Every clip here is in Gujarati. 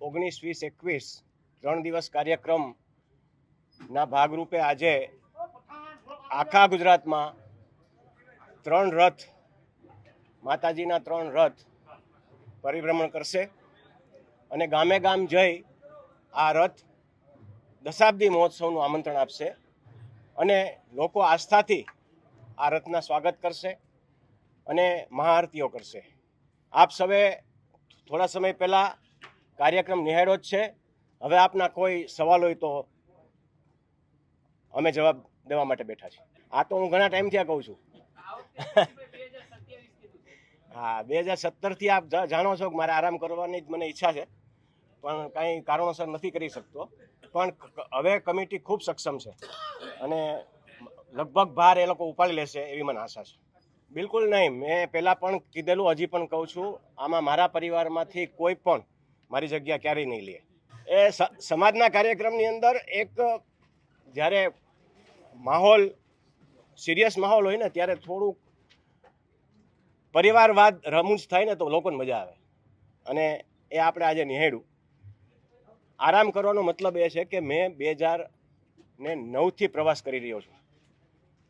19, 20, 21 3 દિવસ કાર્યક્રમના ભાગરૂપે આજે આખા ગુજરાતમાં 3 રથ, માતાજીના 3 રથ પરિભ્રમણ કરશે અને ગામે ગામ જઈ આ રથ દશાબ્દી મહોત્સવનું આમંત્રણ આપશે અને લોકો આસ્થાથી આ રથના સ્વાગત કરશે અને મહાઆરતીઓ કરશે. આપ સૌએ થોડા સમય પહેલાં કાર્યક્રમ નિહાળ્યો જ છે. હવે આપના કોઈ સવાલ હોય તો અમે જવાબ દેવા માટે બેઠા છીએ. આ તો હું ઘણા ટાઈમથી આ કહું છું. હા, 2017થી આપ જાણો છો કે મારે આરામ કરવાની જ મને ઈચ્છા છે, પણ કાંઈ કારણોસર નથી કરી શકતો. પણ હવે કમિટી ખૂબ સક્ષમ છે અને લગભગ ભાર એ લોકો ઉપાડી લેશે એવી મને આશા છે. બિલકુલ નહીં. મેં પહેલાં પણ કીધેલું, હજી પણ કહું છું, આમાં મારા પરિવારમાંથી કોઈ પણ મારી જગ્યા ક્યારેય નહીં લે. એ સમાજના કાર્યક્રમની અંદર એક જ્યારે માહોલ સિરિયસ માહોલ હોય ને ત્યારે થોડુંક પરિવારવાદ રમૂજ થાય ને તો લોકોને મજા આવે અને એ આપણે આજે નિહાળ્યું. આરામ કરવાનો મતલબ એ છે કે મેં 2009થી પ્રવાસ કરી રહ્યો છું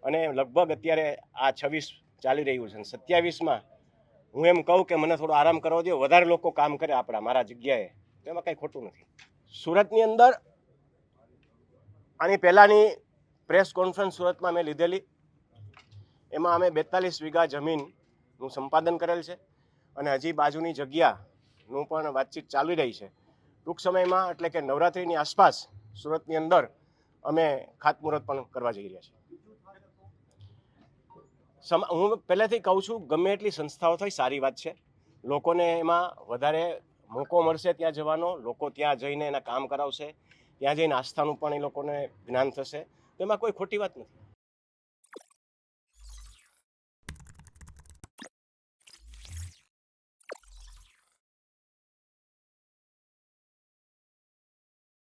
અને લગભગ અત્યારે આ 26 ચાલી રહ્યું છે. 27માં હું એમ કહું કે મને થોડો આરામ કરવા દો, વધારે લોકો કામ કરે મારા જગ્યાએ, એમાં કંઈ ખોટું નથી. સુરતની અંદર આની પહેલાંની પ્રેસ કોન્ફરન્સ સુરતમાં મેં લીધેલી, એમાં અમે 42 વીઘા જમીનનું સંપાદન કરેલ છે અને હજી બાજુની જગ્યાનું પણ વાતચીત ચાલી રહી છે. ટૂંક સમયમાં એટલે કે નવરાત્રિની આસપાસ સુરતની અંદર અમે ખાતમુહૂર્ત પણ કરવા જઈ રહ્યા છીએ. હું પહેલેથી કહું છું, ગમે એટલી સંસ્થાઓ થાય સારી વાત છે, લોકોને એમાં વધારે મોકો મળશે ત્યાં જવાનો, લોકો ત્યાં જઈને એના કામ કરાવશે, ત્યાં જઈને આસ્થાનું પણ એ લોકોને જ્ઞાન થશે, તો એમાં કોઈ ખોટી વાત નથી.